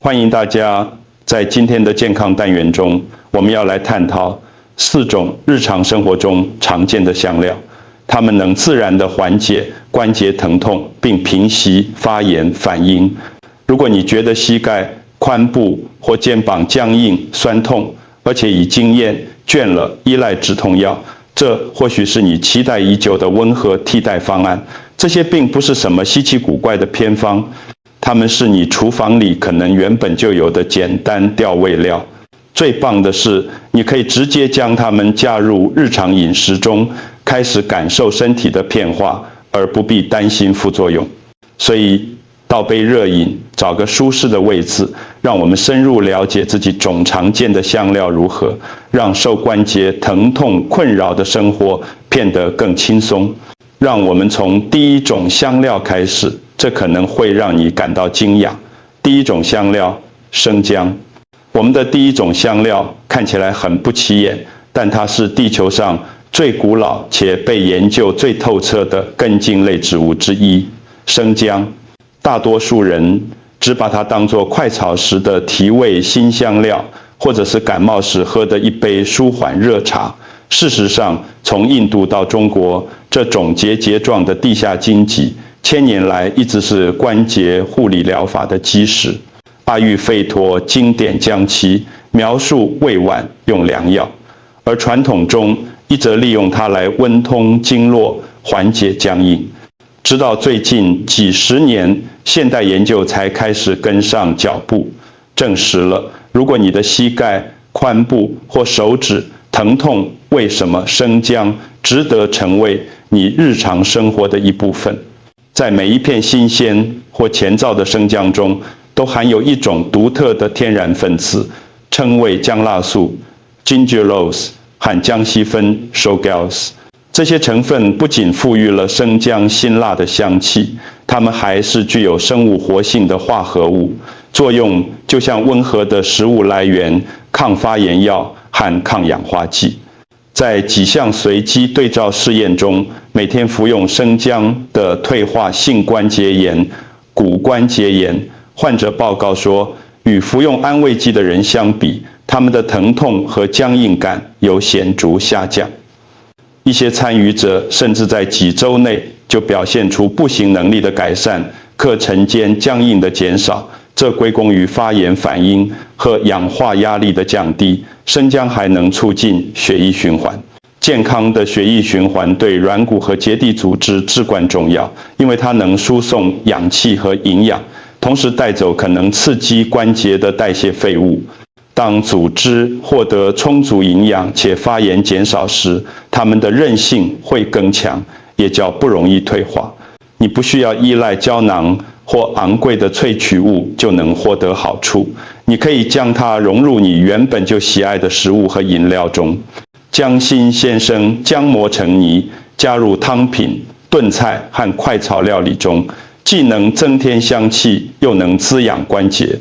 欢迎大家在今天的健康单元中，我们要来探讨4种日常生活中常见的香料，它们能自然地缓解关节疼痛，并平息发炎反应。如果你觉得膝盖、髋部或肩膀僵硬、酸痛，而且已经厌倦了依赖止痛药，这或许是你期待已久的温和替代方案。这些并不是什么稀奇古怪的偏方，它们是你厨房里可能原本就有的简单调味料。最棒的是，你可以直接将它们加入日常饮食中，开始感受身体的变化，而不必担心副作用。所以，倒杯热饮，找个舒适的位置，让我们深入了解自己总常见的香料如何，让受关节疼痛困扰的生活变得更轻松。让我们从第一种香料开始，这可能会让你感到惊讶。第一种香料，生姜。我们的第一种香料看起来很不起眼，但它是地球上最古老且被研究最透彻的根茎类植物之一——生姜。大多数人只把它当作快炒时的提味新香料，或者是感冒时喝的一杯舒缓热茶。事实上，从印度到中国，这种节节状的地下荆棘，千年来一直是关节护理疗法的基石。阿育吠陀经典将其描述胃脘用良药，而传统中一则利用它来温通经络、缓解僵硬。直到最近几十年，现代研究才开始跟上脚步，证实了如果你的膝盖、髋部或手指疼痛，为什么生姜值得成为你日常生活的一部分。在每一片新鲜或前造的生姜中，都含有一种独特的天然分子，称为姜辣素 gingerose 和姜烯酚 showgals。这些成分不仅赋予了生姜辛辣的香气，它们还是具有生物活性的化合物，作用就像温和的食物来源、抗发炎药和抗氧化剂。在几项随机对照试验中，每天服用生姜的退化性关节炎、骨关节炎患者报告说，与服用安慰剂的人相比，他们的疼痛和僵硬感有显著下降。一些参与者甚至在几周内就表现出步行能力的改善，课程间僵硬的减少，这归功于发炎反应和氧化压力的降低。生姜还能促进血液循环。健康的血液循环对软骨和结缔组织至关重要，因为它能输送氧气和营养，同时带走可能刺激关节的代谢废物。当组织获得充足营养且发炎减少时，它们的韧性会更强，也较不容易退化。你不需要依赖胶囊或昂贵的萃取物就能获得好处，你可以将它融入你原本就喜爱的食物和饮料中。将新鲜生姜磨成泥，加入汤品、炖菜和快炒料理中，既能增添香气，又能滋养关节。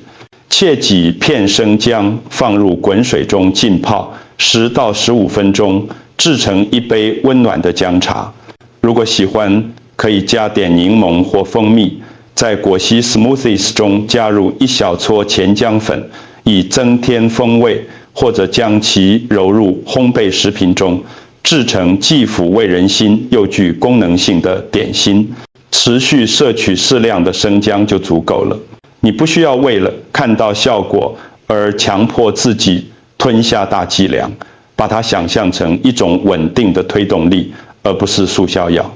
切几片生姜放入滚水中浸泡10到15分钟，制成一杯温暖的姜茶。如果喜欢，可以加点柠檬或蜂蜜，在果昔 smoothies 中加入1小撮甜姜粉，以增添风味，或者将其揉入烘焙食品中，制成既抚慰人心又具功能性的点心。持续摄取适量的生姜就足够了。你不需要为了看到效果而强迫自己吞下大剂量，把它想象成一种稳定的推动力，而不是速效药。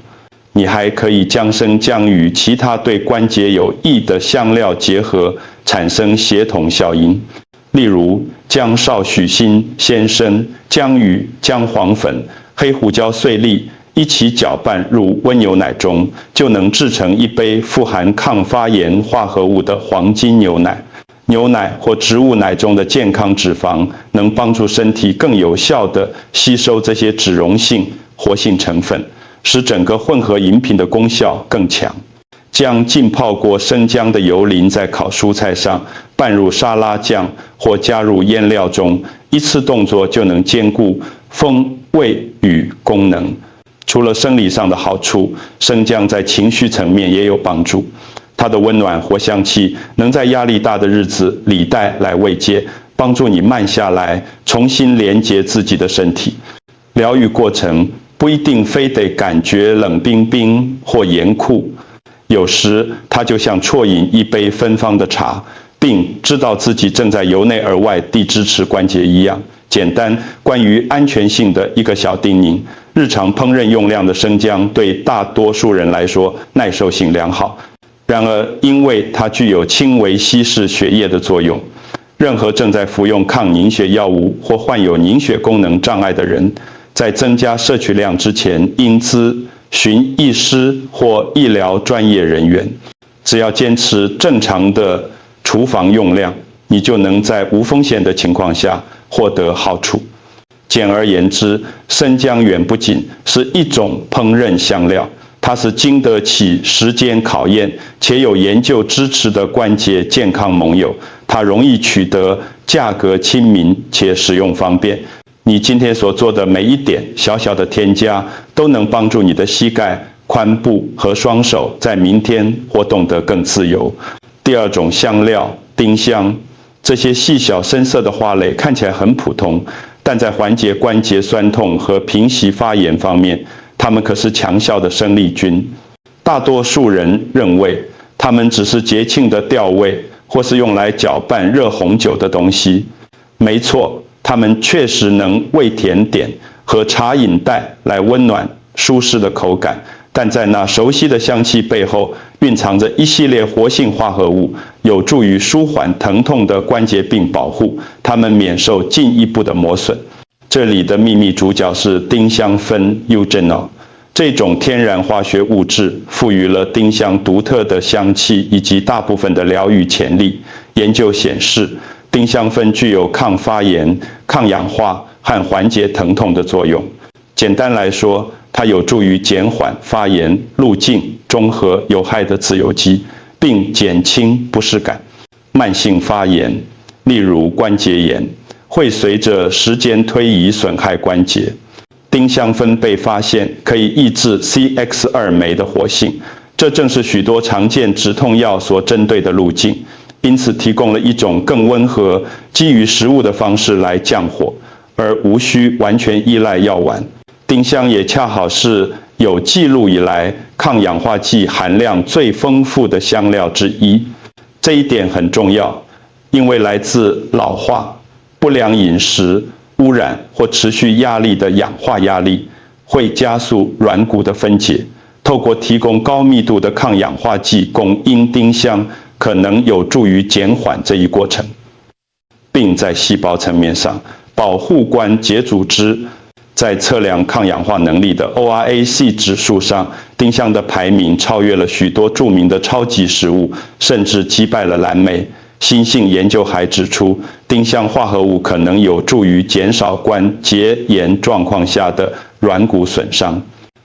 你还可以将生姜与其他对关节有益的香料结合，产生协同效应。例如，将少许新鲜生、姜羽、姜黄粉、黑胡椒碎粒一起搅拌入温牛奶中，就能制成一杯富含抗发炎化合物的黄金牛奶。牛奶或植物奶中的健康脂肪能帮助身体更有效地吸收这些脂溶性活性成分，使整个混合饮品的功效更强。将浸泡过生姜的油淋在烤蔬菜上，拌入沙拉酱或加入腌料中，一次动作就能兼顾风味与功能。除了生理上的好处，生姜在情绪层面也有帮助。它的温暖或香气能在压力大的日子里带来慰藉，帮助你慢下来，重新连接自己的身体。疗愈过程不一定非得感觉冷冰冰或严酷，有时它就像啜饮一杯芬芳的茶，并知道自己正在由内而外地支持关节一样。简单关于安全性的一个小叮咛：日常烹饪用量的生姜对大多数人来说耐受性良好，然而因为它具有轻微稀释血液的作用，任何正在服用抗凝血药物或患有凝血功能障碍的人，在增加摄取量之前，应咨询医师或医疗专业人员。只要坚持正常的厨房用量，你就能在无风险的情况下获得好处。简而言之，生姜远不仅是一种烹饪香料，它是经得起时间考验且有研究支持的关节健康盟友。它容易取得，价格亲民且使用方便。你今天所做的每一点小小的添加，都能帮助你的膝盖、髋部和双手在明天活动得更自由。第二种香料，丁香。这些细小深色的花蕾看起来很普通，但在缓解关节酸痛和平息发炎方面，它们可是强效的生力军。大多数人认为它们只是节庆的调味，或是用来搅拌热红酒的东西。没错，它们确实能为甜点和茶饮带来温暖舒适的口感，但在那熟悉的香气背后，蕴藏着一系列活性化合物，有助于舒缓疼痛的关节并保护它们免受进一步的磨损。这里的秘密主角是丁香酚 eugenol。这种天然化学物质赋予了丁香独特的香气以及大部分的疗愈潜力。研究显示，丁香酚具有抗发炎、抗氧化和缓解疼痛的作用。简单来说，它有助于减缓发炎路径，中和有害的自由基，并减轻不适感。慢性发炎，例如关节炎，会随着时间推移损害关节。丁香酚被发现可以抑制 CX2 酶的活性，这正是许多常见止痛药所针对的路径，因此提供了一种更温和、基于食物的方式来降火，而无需完全依赖药丸。丁香也恰好是有记录以来抗氧化剂含量最丰富的香料之一。这一点很重要，因为来自老化、不良饮食、污染或持续压力的氧化压力，会加速软骨的分解。透过提供高密度的抗氧化剂供应丁香，可能有助于减缓这一过程，并在细胞层面上保护关节组织。在测量抗氧化能力的 ORAC 指数上，丁香的排名超越了许多著名的超级食物，甚至击败了蓝莓。新兴研究还指出，丁香化合物可能有助于减少关节炎状况下的软骨损伤。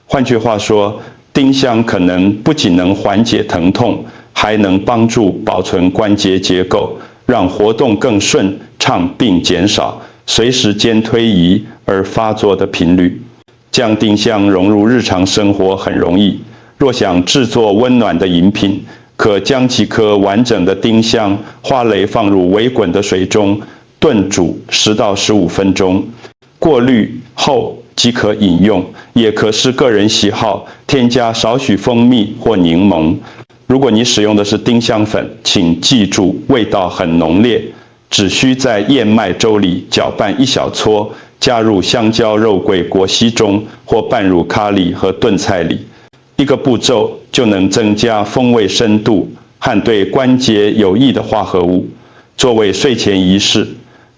换句话说，丁香可能不仅能缓解疼痛，还能帮助保存关节结构，让活动更顺畅，并减少随时间推移而发作的频率。将丁香融入日常生活很容易，若想制作温暖的饮品，可将几颗完整的丁香花蕾放入微滚的水中炖煮10到15分钟，过滤后即可饮用，也可视个人喜好添加少许蜂蜜或柠檬。如果你使用的是丁香粉，请记住味道很浓烈，只需在燕麦粥里搅拌一小撮，加入香蕉肉桂果昔中，或拌入咖喱和炖菜里。一个步骤就能增加风味深度和对关节有益的化合物。作为睡前仪式，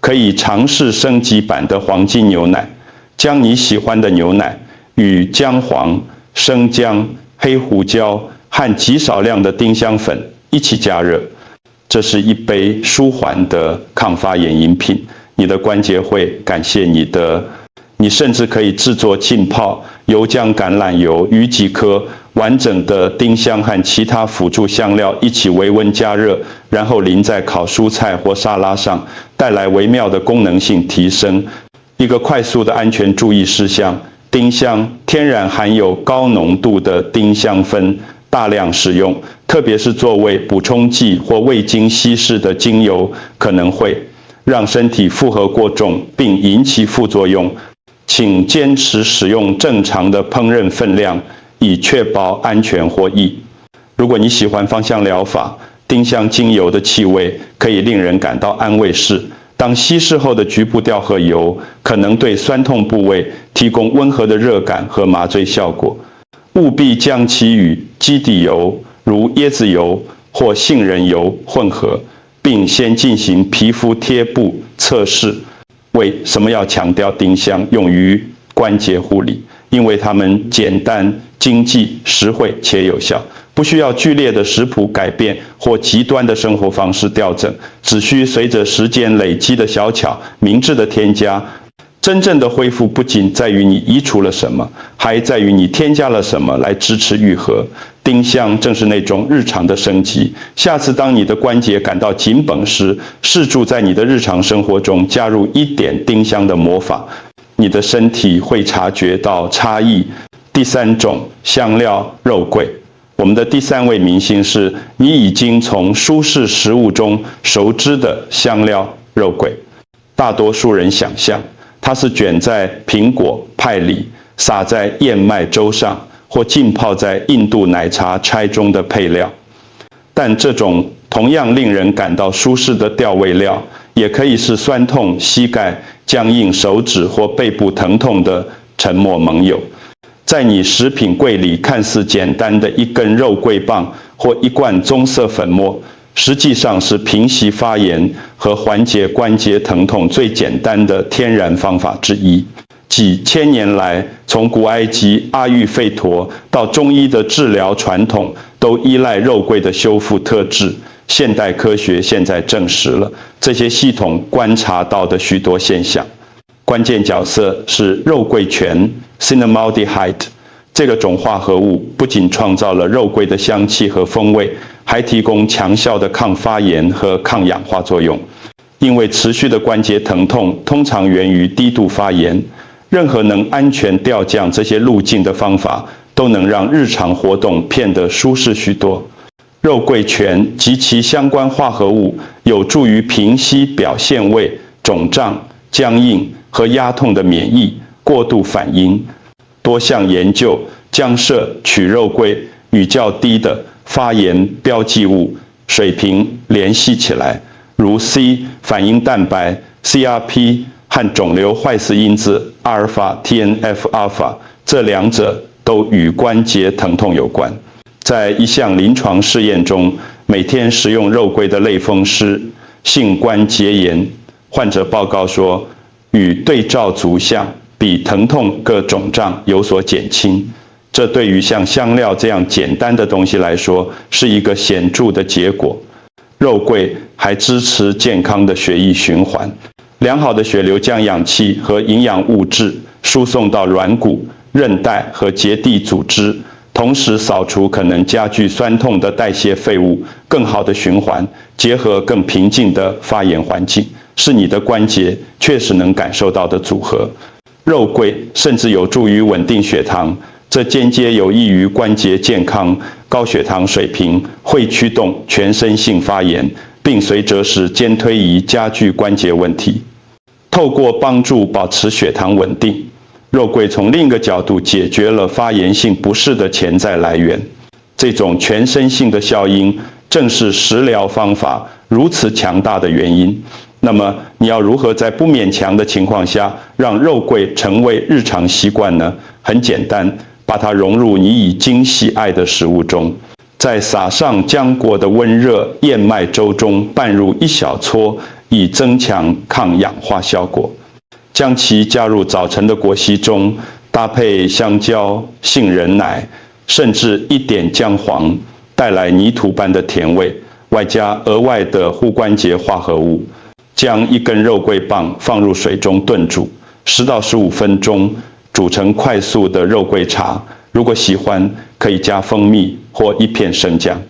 可以尝试升级版的黄金牛奶。将你喜欢的牛奶与姜黄、生姜、黑胡椒和极少量的丁香粉一起加热。这是一杯舒缓的抗发炎饮品，你的关节会感谢你的。你甚至可以制作浸泡油浆橄榄油与几颗完整的丁香和其他辅助香料一起微温加热，然后淋在烤蔬菜或沙拉上，带来微妙的功能性提升。一个快速的安全注意事项：丁香天然含有高浓度的丁香酚，大量使用特别是作为补充剂或未经稀释的精油，可能会让身体负荷过重，并引起副作用。请坚持使用正常的烹饪分量，以确保安全获益。如果你喜欢芳香疗法，丁香精油的气味可以令人感到安慰适。当稀释后的局部调和油可能对酸痛部位提供温和的热感和麻醉效果。务必将其与基底油如椰子油或杏仁油混合，并先进行皮肤贴布测试。为什么要强调丁香用于关节护理？因为它们简单、经济、实惠且有效，不需要剧烈的食谱改变或极端的生活方式调整，只需随着时间累积的小巧、明智的添加。真正的恢复不仅在于你移除了什么，还在于你添加了什么来支持愈合。丁香正是那种日常的升级。下次当你的关节感到紧绷时，试着在你的日常生活中加入一点丁香的魔法，你的身体会察觉到差异。第三种香料肉桂，我们的第三位明星是你已经从舒适食物中熟知的香料肉桂。大多数人想象它是卷在苹果派里，撒在燕麦粥上，或浸泡在印度奶茶拆中的配料。但这种同样令人感到舒适的调味料，也可以是酸痛、膝盖、僵硬手指或背部疼痛的沉默盟友。在你食品柜里看似简单的一根肉桂棒或一罐棕色粉末，实际上是平息发炎和缓解关节疼痛最简单的天然方法之一。几千年来，从古埃及阿育吠陀到中医的治疗传统，都依赖肉桂的修复特质。现代科学现在证实了这些系统观察到的许多现象。关键角色是肉桂醛 （Cinnamaldehyde）。这个种化合物不仅创造了肉桂的香气和风味，还提供强效的抗发炎和抗氧化作用。因为持续的关节疼痛通常源于低度发炎，任何能安全调降这些路径的方法，都能让日常活动变得舒适许多。肉桂醛及其相关化合物有助于平息表现为肿胀、僵硬和压痛的免疫过度反应。多项研究将摄取肉桂与较低的发炎标记物水平联系起来，如 C 反应蛋白、CRP 和肿瘤坏死因子阿尔法 TNF 阿尔法，这两者都与关节疼痛有关。在一项临床试验中，每天食用肉桂的类风湿性关节炎患者报告说，与对照组相比疼痛各肿胀有所减轻。这对于像香料这样简单的东西来说，是一个显著的结果。肉桂还支持健康的血液循环，良好的血流将氧气和营养物质输送到软骨、韧带和结缔组织，同时扫除可能加剧酸痛的代谢废物。更好的循环结合更平静的发炎环境，是你的关节确实能感受到的组合。肉桂甚至有助于稳定血糖，这间接有益于关节健康。高血糖水平会驱动全身性发炎，并随着时间推移加剧关节问题。透过帮助保持血糖稳定，肉桂从另一个角度解决了发炎性不适的潜在来源。这种全身性的效应正是食疗方法如此强大的原因。那么你要如何在不勉强的情况下让肉桂成为日常习惯呢？很简单，把它融入你已经喜爱的食物中，在撒上浆果的温热燕麦粥中拌入一小撮，以增强抗氧化效果。将其加入早晨的果昔中，搭配香蕉、杏仁奶，甚至一点姜黄，带来泥土般的甜味，外加额外的护关节化合物。将一根肉桂棒放入水中炖煮10到15分钟，煮成快速的肉桂茶。如果喜欢，可以加蜂蜜或一片生姜。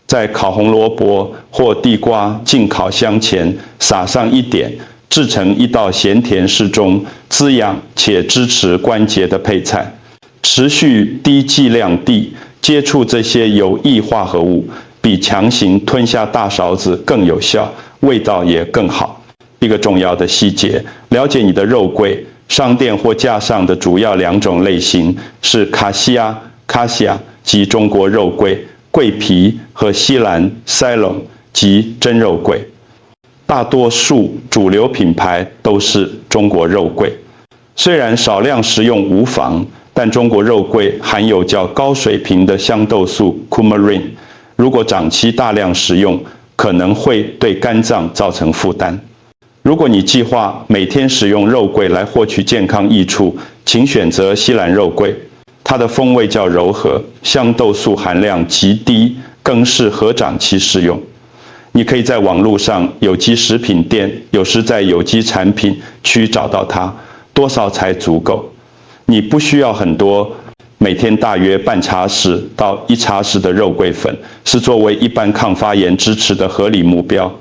在烤红萝卜或地瓜进烤箱前撒上一点，制成一道咸甜适中、滋养且支持关节的配菜。持续低剂量地接触这些有益化合物，比强行吞下大勺子更有效，味道也更好。一个重要的细节，了解你的肉桂，商店或架上的主要2种类型是卡西亚 （Cassia） 及中国肉桂、桂皮和西兰 （Ceylon） 及真肉桂。大多数主流品牌都是中国肉桂，虽然少量食用无妨，但中国肉桂含有较高水平的香豆素 coumarin， 如果长期大量食用，可能会对肝脏造成负担。如果你计划每天使用肉桂来获取健康益处，请选择西兰肉桂，它的风味较柔和，香豆素含量极低，更适合长期食用。你可以在网络上有机食品店，有时在有机产品区找到它，多少才足够？你不需要很多，每天大约半茶匙到1茶匙的肉桂粉，是作为一般抗发炎支持的合理目标。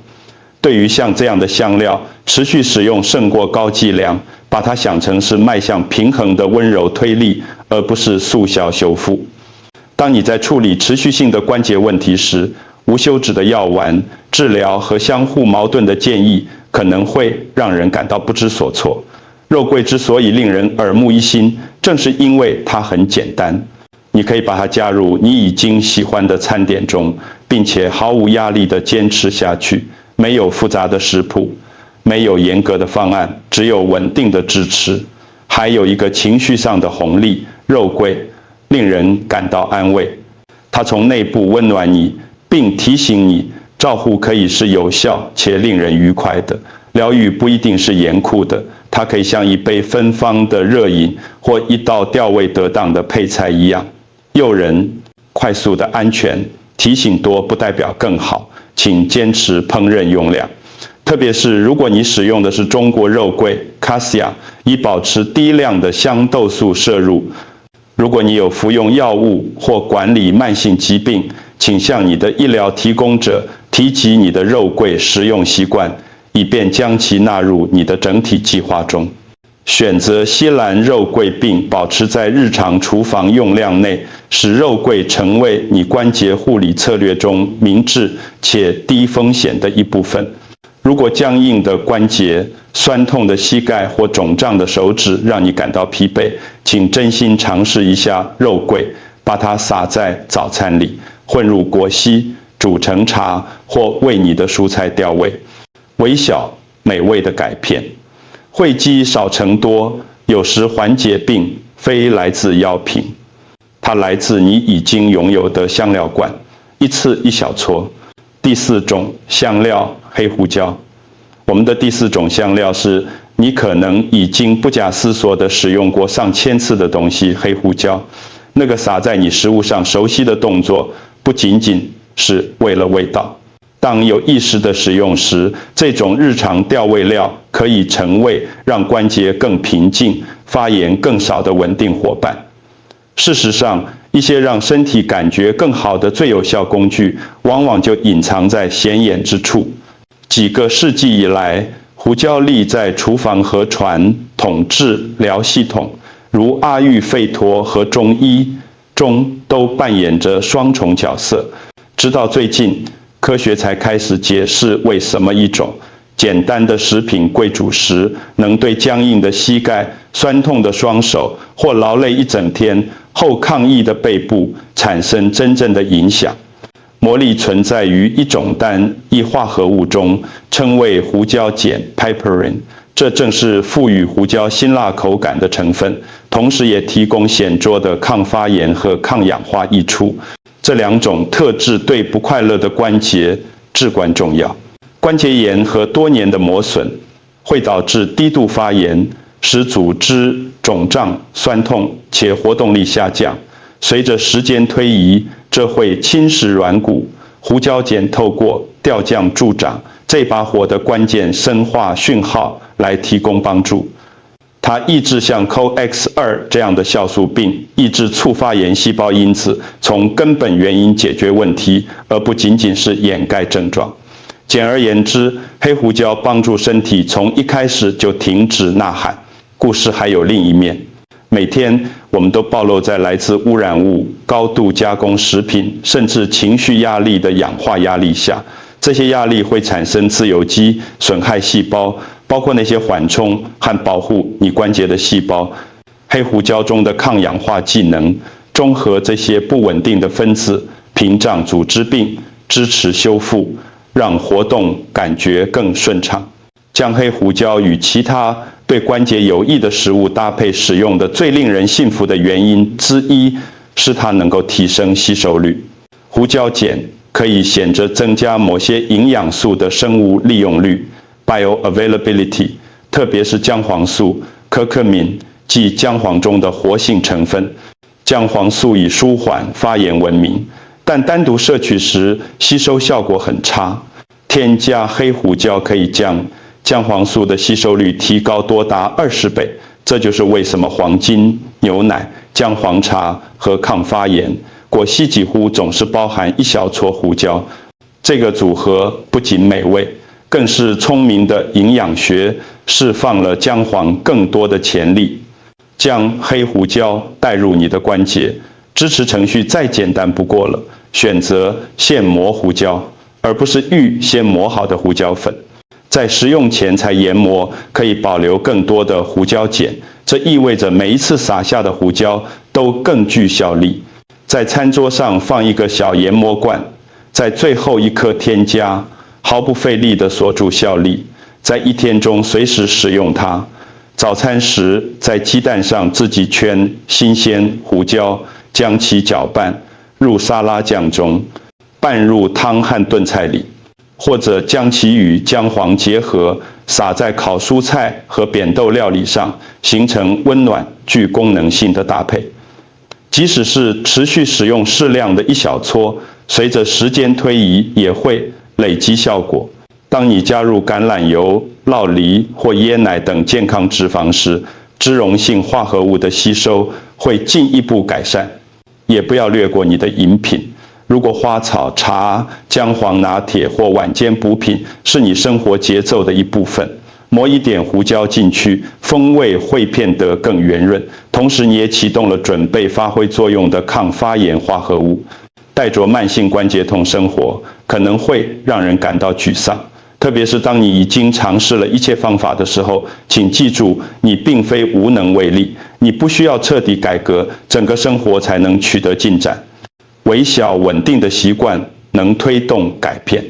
对于像这样的香料，持续使用胜过高剂量，把它想成是迈向平衡的温柔推力，而不是速效修复。当你在处理持续性的关节问题时，无休止的药丸治疗和相互矛盾的建议可能会让人感到不知所措。肉桂之所以令人耳目一新，正是因为它很简单。你可以把它加入你已经喜欢的餐点中，并且毫无压力地坚持下去。没有复杂的食谱，没有严格的方案，只有稳定的支持。还有一个情绪上的红利，肉桂令人感到安慰。它从内部温暖你，并提醒你，照护可以是有效且令人愉快的。疗愈不一定是严酷的，它可以像一杯芬芳的热饮，或一道调味得当的配菜一样，诱人、快速的安全。提醒多不代表更好，请坚持烹饪用量。特别是如果你使用的是中国肉桂 Cassia， 以保持低量的香豆素摄入。如果你有服用药物或管理慢性疾病，请向你的医疗提供者提及你的肉桂食用习惯，以便将其纳入你的整体计划中。选择西兰肉桂并保持在日常厨房用量内，使肉桂成为你关节护理策略中明智且低风险的一部分。如果僵硬的关节、酸痛的膝盖或肿胀的手指让你感到疲惫，请真心尝试一下肉桂，把它撒在早餐里，混入果昔，煮成茶，或为你的蔬菜调味。微小美味的改变。会积少成多，有时缓解病非来自药品，它来自你已经拥有的香料罐，一次1小撮。第4种香料，黑胡椒。我们的第4种香料是你可能已经不假思索地使用过上千次的东西——黑胡椒。那个撒在你食物上熟悉的动作，不仅仅是为了味道。当有意识的使用时，这种日常调味料可以成为让关节更平静、发炎更少的稳定伙伴。事实上，一些让身体感觉更好的最有效工具，往往就隐藏在显眼之处。几个世纪以来，胡椒粒在厨房和传统治疗系统，如阿育吠陀和中医中，都扮演着双重角色。直到最近，科学才开始解释为什么一种简单的食品贵煮时，能对僵硬的膝盖、酸痛的双手或劳累一整天后抗议的背部产生真正的影响。魔力存在于一种单一化合物中，称为胡椒碱 piperine， 这正是赋予胡椒辛辣口感的成分，同时也提供显著的抗发炎和抗氧化益处。这2种特质对不快乐的关节至关重要。关节炎和多年的磨损会导致低度发炎，使组织肿胀、酸痛且活动力下降。随着时间推移，这会侵蚀软骨。胡椒碱透过调降助长这把火的关键生化讯号来提供帮助。它抑制像 COX-2 这样的酵素，并抑制促发炎细胞因子，从根本原因解决问题，而不仅仅是掩盖症状。简而言之，黑胡椒帮助身体从一开始就停止呐喊。故事还有另一面。每天我们都暴露在来自污染物、高度加工食品，甚至情绪压力的氧化压力下。这些压力会产生自由基，损害细胞，包括那些缓冲和保护你关节的细胞。黑胡椒中的抗氧化技能，中和这些不稳定的分子，屏障组织病，支持修复，让活动感觉更顺畅。将黑胡椒与其他对关节有益的食物搭配使用的最令人信服的原因之一，是它能够提升吸收率。胡椒碱可以显着增加某些营养素的生物利用率 （bioavailability）， 特别是姜黄素、可可敏即姜黄中的活性成分。姜黄素以舒缓发炎闻名，但单独摄取时吸收效果很差。添加黑胡椒可以将姜黄素的吸收率提高多达20倍，这就是为什么黄金、牛奶、姜黄茶和抗发炎果昔几乎总是包含一小撮胡椒。这个组合不仅美味，更是聪明的营养学释放了姜黄更多的潜力。将黑胡椒带入你的关节，支持程序再简单不过了，选择现磨胡椒，而不是预先磨好的胡椒粉。在食用前才研磨，可以保留更多的胡椒碱，这意味着每一次撒下的胡椒都更具效力。在餐桌上放一个小研磨罐，在最后一刻添加，毫不费力地锁住效力，在一天中随时使用它。早餐时在鸡蛋上自己圈新鲜胡椒，将其搅拌入沙拉酱中，拌入汤和炖菜里，或者将其与姜黄结合，撒在烤蔬菜和扁豆料理上，形成温暖具功能性的搭配。即使是持续使用适量的一小撮，随着时间推移也会累积效果。当你加入橄榄油、酪梨或椰奶等健康脂肪时，脂溶性化合物的吸收会进一步改善。也不要略过你的饮品。如果花草茶、姜黄拿铁或晚间补品是你生活节奏的一部分，磨一点胡椒进去，风味会变得更圆润。同时，你也启动了准备发挥作用的抗发炎化合物。带着慢性关节痛生活，可能会让人感到沮丧。特别是当你已经尝试了一切方法的时候，请记住，你并非无能为力，你不需要彻底改革整个生活才能取得进展。微小稳定的习惯能推动改变。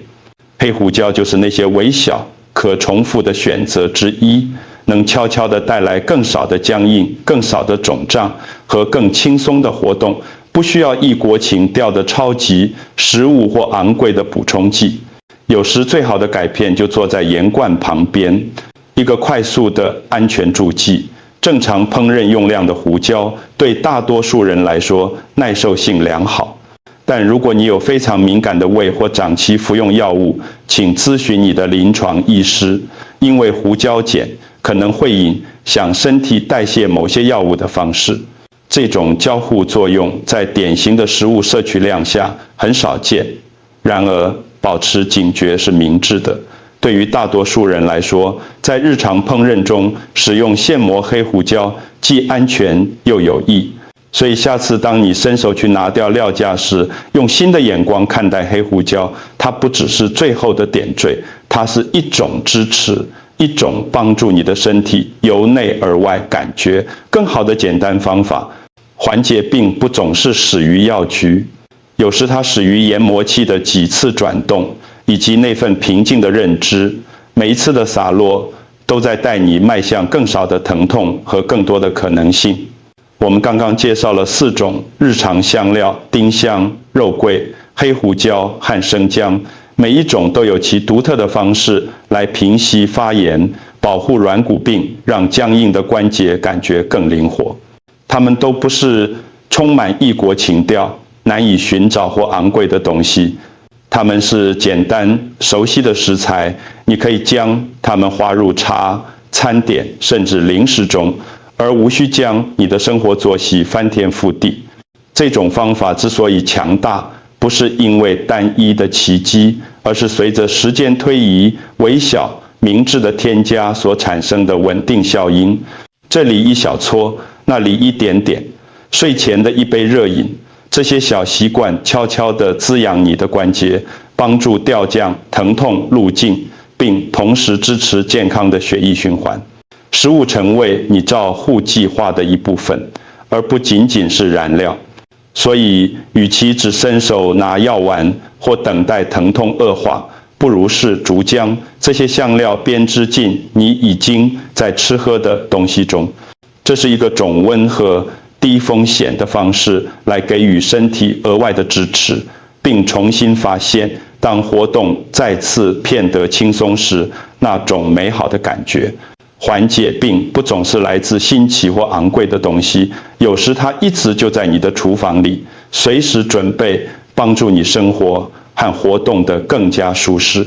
黑胡椒就是那些微小可重复的选择之一，能悄悄地带来更少的僵硬、更少的肿胀和更轻松的活动，不需要异国情调的超级食物或昂贵的补充剂。有时最好的改变就坐在盐罐旁边，一个快速的安全助剂。正常烹饪用量的胡椒对大多数人来说耐受性良好，但如果你有非常敏感的胃或长期服用药物，请咨询你的临床医师，因为胡椒碱可能会影响身体代谢某些药物的方式。这种交互作用在典型的食物摄取量下很少见，然而保持警觉是明智的。对于大多数人来说，在日常烹饪中使用现磨黑胡椒既安全又有益。所以下次当你伸手去拿掉料架时，用新的眼光看待黑胡椒，它不只是最后的点缀，它是一种支持，一种帮助你的身体由内而外感觉更好的简单方法。缓解病不总是始于药局，有时它始于研磨器的几次转动，以及那份平静的认知。每一次的洒落都在带你迈向更少的疼痛和更多的可能性。我们刚刚介绍了4种日常香料：丁香、肉桂、黑胡椒和生姜，每一种都有其独特的方式来平息发炎、保护软骨病，让僵硬的关节感觉更灵活。它们都不是充满异国情调、难以寻找或昂贵的东西，它们是简单熟悉的食材，你可以将它们花入茶、餐点甚至零食中，而无需将你的生活作息翻天覆地。这种方法之所以强大，不是因为单一的奇迹，而是随着时间推移，微小明智的添加所产生的稳定效应。这里一小撮，那里一点点，睡前的一杯热饮，这些小习惯悄悄地滋养你的关节，帮助调降疼痛路径，并同时支持健康的血液循环。食物成为你照护计划的一部分，而不仅仅是燃料。所以，与其只伸手拿药丸或等待疼痛恶化，不如是逐将这些香料编织进你已经在吃喝的东西中。这是一个种温和、低风险的方式来给予身体额外的支持，并重新发现当活动再次变得轻松时那种美好的感觉。缓解病不总是来自新奇或昂贵的东西，有时它一直就在你的厨房里，随时准备帮助你生活和活动得更加舒适。